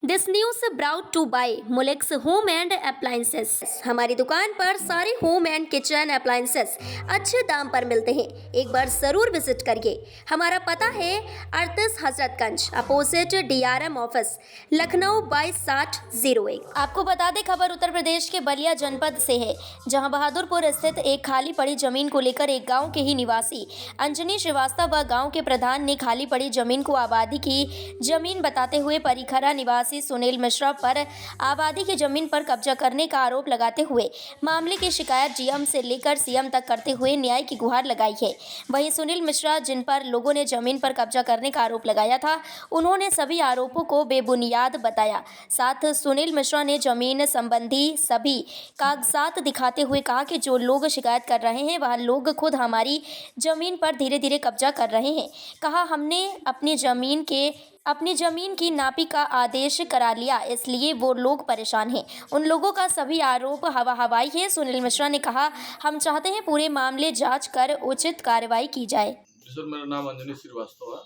This news brought to by Mulex home and appliances. हमारी दुकान पर सारे होम एंड किचन अप्लायंसेस अच्छे दाम पर मिलते हैं। एक बार जरूर विजिट करिए। हमारा पता है 38 Hazratganj opposite DRM office, Lucknow 226001। आपको बता दें, खबर उत्तर प्रदेश के बलिया जनपद से है, जहां बहादुरपुर स्थित एक खाली पड़ी जमीन को लेकर एक गाँव के ही निवासी अंजनी श्रीवास्तव व गाँव के प्रधान ने खाली पड़ी जमीन को आबादी की जमीन बताते हुए परिखरा निवासी सुनील मिश्रा पर आबादी की जमीन पर कब्जा करने का आरोप लगाते हुए मामले की शिकायत GM से लेकर CM तक करते हुए न्याय की गुहार लगाई है। वहीं सुनील मिश्रा, जिन पर लोगों ने जमीन पर कब्जा करने का आरोप लगाया था, उन्होंने सभी आरोपों को बेबुनियाद बताया। साथ सुनील मिश्रा ने जमीन संबंधी सभी कागजात दिखाते हुए कहा कि जो लोग शिकायत कर रहे हैं वह लोग खुद हमारी जमीन पर धीरे धीरे कब्जा कर रहे हैं। कहा, हमने अपनी जमीन की नापी का आदेश करा लिया, इसलिए वो लोग परेशान हैं। उन लोगों का सभी आरोप हवा हवाई है। सुनील मिश्रा ने कहा, हम चाहते हैं पूरे मामले जांच कर उचित कार्रवाई की जाए। सर, मेरा नाम अंजनी श्रीवास्तव है।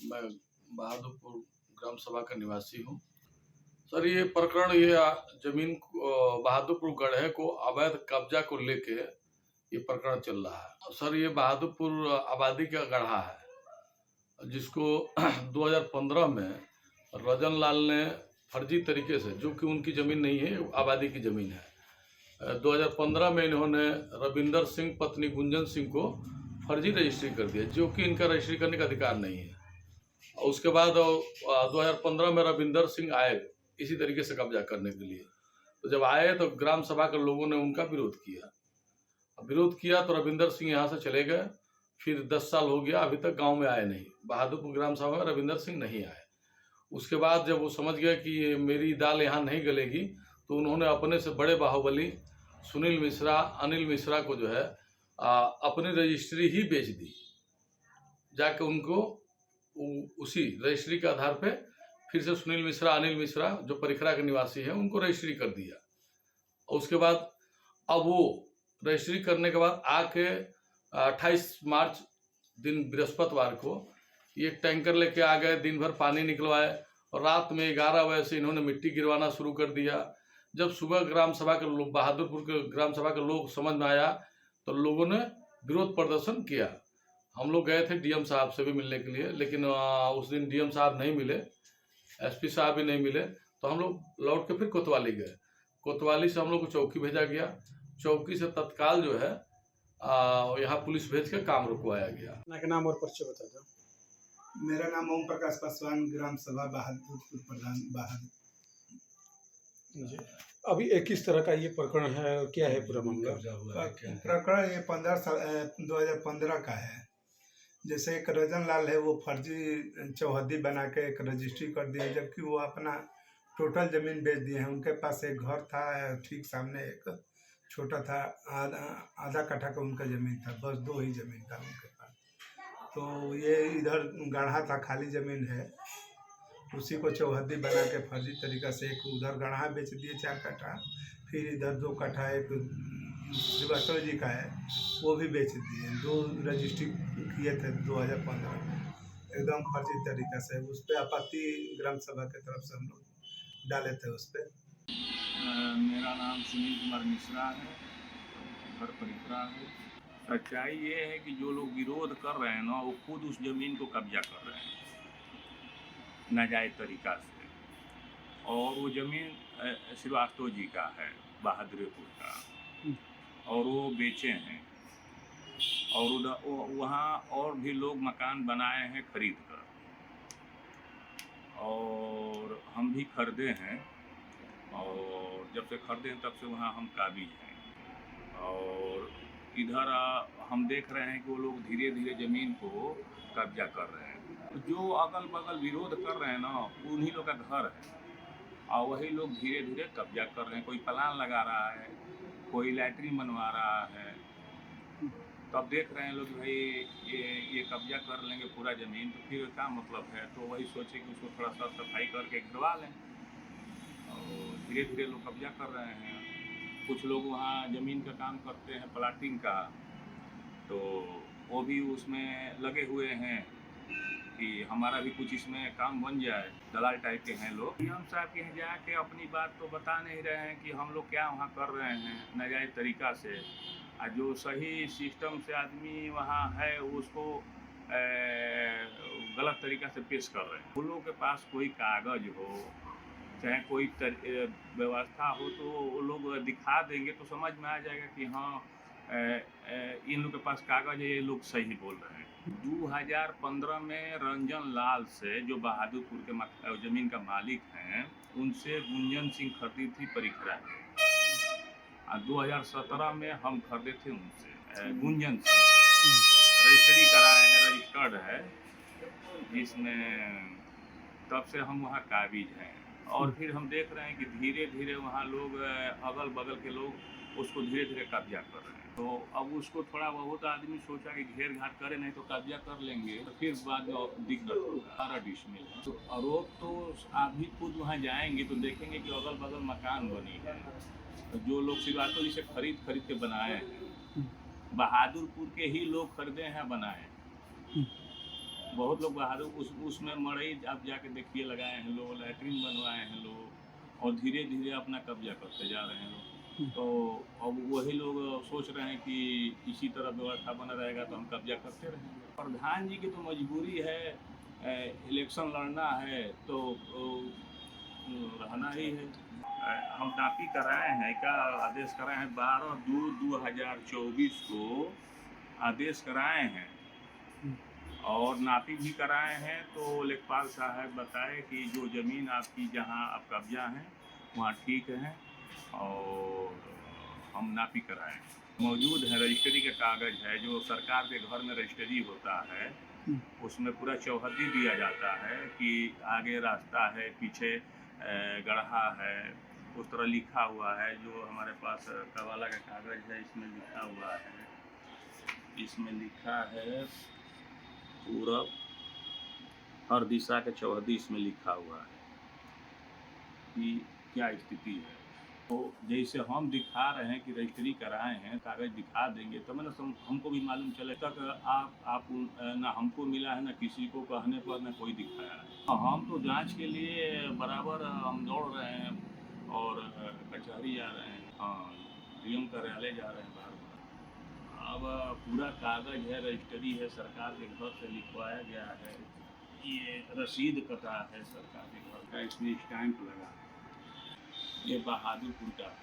मैं बहादुरपुर ग्राम सभा का निवासी हूँ। सर, ये प्रकरण जमीन बहादुरपुर गढ़े को अवैध कब्जा को लेके ये प्रकरण चल रहा है। सर, ये बहादुरपुर आबादी का गढ़ा है, जिसको 2015 में रजन लाल ने फर्जी तरीके से, जो कि उनकी ज़मीन नहीं है, आबादी की ज़मीन है, 2015 में इन्होंने रविंदर सिंह पत्नी गुंजन सिंह को फर्जी रजिस्ट्री कर दिया, जो कि इनका रजिस्ट्री करने का अधिकार नहीं है। और उसके बाद 2015 में रविंदर सिंह आए इसी तरीके से कब्जा करने के लिए। तो जब आए तो ग्राम सभा के लोगों ने उनका विरोध किया तो रविंदर सिंह यहाँ से चले गए। फिर 10 साल हो गया, अभी तक गांव में आए नहीं। बहादुरपुर ग्राम सभा में रविंदर सिंह नहीं आए। उसके बाद जब वो समझ गए कि ये मेरी दाल यहाँ नहीं गलेगी, तो उन्होंने अपने से बड़े बाहुबली सुनील मिश्रा, अनिल मिश्रा को जो है अपनी रजिस्ट्री ही बेच दी। जाके उनको उसी रजिस्ट्री के आधार पे फिर से सुनील मिश्रा, अनिल मिश्रा जो परिखरा के निवासी हैं, उनको रजिस्ट्री कर दिया। और उसके बाद अब वो रजिस्ट्री करने के बाद आके 28 मार्च दिन बृहस्पतिवार को ये टैंकर लेके आ गए, दिन भर पानी निकलवाए और रात में 11 बजे से इन्होंने मिट्टी गिरवाना शुरू कर दिया। जब सुबह ग्राम सभा के लोग, बहादुरपुर के ग्राम सभा के लोग समझ में आया तो लोगों ने विरोध प्रदर्शन किया। हम लोग गए थे DM साहब से भी मिलने के लिए, लेकिन उस दिन DM साहब नहीं मिले, SP साहब भी नहीं मिले। तो हम लोग लौट के फिर कोतवाली गए। कोतवाली से हम लोग को चौकी भेजा गया। चौकी से तत्काल जो है यहाँ पुलिस भेज के काम रुकवाया गया। नाम और परिचय बता दो। मेरा नाम ओम प्रकाश पासवान, ग्राम सभा बहादुरपुर प्रधान बहादुर जी। अभी किस तरह का ये प्रकरण है और क्या है पूरा मामला? प्रकरण ये 2015 का है। जैसे एक रजन लाल है, वो फर्जी चौहद्दी बना के एक रजिस्ट्री कर दिया, जबकि वो अपना टोटल ज़मीन बेच दिए हैं। उनके पास एक घर था, ठीक सामने एक छोटा था, आधा कट्ठा का उनका ज़मीन था, बस 2 ही ज़मीन था उनके पास। तो ये इधर गढ़ा था, खाली ज़मीन है, उसी को चौहद्दी बना के फर्जी तरीक़ा से एक उधर गढ़ा बेच दिए 4 कट्ठा, फिर इधर 2 कट्ठा एक श्रीवास्तव जी का है, वो भी बेच दिए। 2 रजिस्ट्री किए थे 2015 में, एकदम फर्जी तरीक़ा से। उस पर आपत्ति ग्राम सभा की तरफ से हम लोग डाले थे उस पर। मेरा नाम सुनील कुमार मिश्रा है, घर परिखरा है। सच्चाई ये है कि जो लोग विरोध कर रहे हैं ना, वो खुद उस ज़मीन को कब्जा कर रहे हैं नाजायज़ तरीक़ा से। और वो ज़मीन श्रीवास्तव जी का है, बहादुरपुर का, और वो बेचे हैं। और उधर वहाँ और भी लोग मकान बनाए हैं खरीद कर, और हम भी खरीदे हैं। और जब से खरीदे हैं तब से वहाँ हम काबिज हैं। और इधर हम देख रहे हैं कि वो लोग धीरे धीरे ज़मीन को कब्जा कर रहे हैं। जो अगल बगल विरोध कर रहे हैं ना, उन्हीं लोग का घर है, और वही लोग धीरे धीरे कब्जा कर रहे हैं। कोई प्लान लगा रहा है, कोई लैट्रिन बनवा रहा है। तब देख रहे हैं लोग, भाई ये कब्जा कर लेंगे पूरा ज़मीन, तो फिर क्या मतलब है। तो वही सोचे कि उसको थोड़ा सा सफाई करके घिरवा लें, और धीरे धीरे लोग कब्जा कर रहे हैं। कुछ लोग वहाँ ज़मीन का काम करते हैं, प्लाटिंग का, तो वो भी उसमें लगे हुए हैं कि हमारा भी कुछ इसमें काम बन जाए। दलाल टाइप के हैं लोग। पीएम साहब के यहाँ जाके अपनी बात तो बता नहीं रहे हैं कि हम लोग क्या वहाँ कर रहे हैं नाजायज़ तरीक़ा से। जो सही सिस्टम से आदमी वहाँ है उसको गलत तरीक़ा से पेश कर रहे हैं। उन लोगों के पास कोई कागज़ हो, चाहे कोई व्यवस्था हो, तो वो लोग दिखा देंगे तो समझ में आ जाएगा कि हाँ इन लोग के पास कागज़ है, ये लोग सही बोल रहे हैं। 2015 में रंजन लाल से, जो बहादुरपुर के ज़मीन का मालिक हैं, उनसे गुंजन सिंह खरीदी थी परिखरा। और 2017 में हम खरीदे थे उनसे गुंजन सिंह। रजिस्ट्री कराए हैं, रजिस्टर्ड है, जिसमें तब से हम वहाँ काबिज हैं। और फिर हम देख रहे हैं कि धीरे धीरे वहाँ लोग, अगल बगल के लोग उसको धीरे धीरे कब्जा कर रहे हैं। तो अब उसको थोड़ा बहुत आदमी सोचा कि घेर घाट करे, नहीं तो कब्जा कर लेंगे तो फिर बाद में दिक्कत होगा। 12 डिसमिल है तो आरोप, तो आप भी खुद वहाँ जाएंगे तो देखेंगे कि अगल बगल मकान बनी है। तो जो लोग सिवातो जिसे खरीद के बनाए हैं, बहादुरपुर के ही लोग खरीदे हैं, बनाए हैं। बहुत लोग बहादुर उसमें मड़ई आप जाके देखिए लगाए हैं लोग, लैट्रिन बनवाए हैं लोग, और धीरे धीरे अपना कब्जा करते जा रहे हैं लोग। तो अब वही लोग सोच रहे हैं कि इसी तरह व्यवस्था बना रहेगा तो हम कब्जा करते रहेंगे। प्रधान जी की तो मजबूरी है, इलेक्शन लड़ना है तो रहना ही है। हम नापी कराए हैं, क्या आदेश कराए हैं, 12/2/2024 को आदेश कराए हैं और नापी भी कराए हैं। तो लेखपाल साहब बताए कि जो ज़मीन आपकी जहां आप कब्जा हैं वहां ठीक है, और हम नापी कराए हैं, मौजूद है, रजिस्ट्री के कागज़ है। जो सरकार के घर में रजिस्ट्री होता है उसमें पूरा चौहद्दी दिया जाता है कि आगे रास्ता है, पीछे गढ़ा है, उस तरह लिखा हुआ है। जो हमारे पास कवाला का कागज़ है, इसमें लिखा हुआ है, इसमें लिखा है पूरब हर दिशा के चौहद्दी, इसमें लिखा हुआ है कि क्या स्थिति है। तो जैसे हम दिखा रहे हैं कि रजिस्ट्री कराए हैं, कागज़ दिखा देंगे तो मतलब हमको भी मालूम चले। तक आप ना हमको मिला है, ना किसी को कहने पर ना कोई दिखाया है। हम तो जांच के लिए बराबर हम दौड़ रहे हैं और कचहरी जा रहे हैं, हाँ डीएम कार्यालय जा रहे हैं बार बार। अब पूरा कागज़ है, रजिस्ट्री है, सरकार के घर से लिखवाया गया है, ये रसीद कटा है सरकार के घर का, इसमें स्टैंप लगा है। ये बहादुरपुर का है।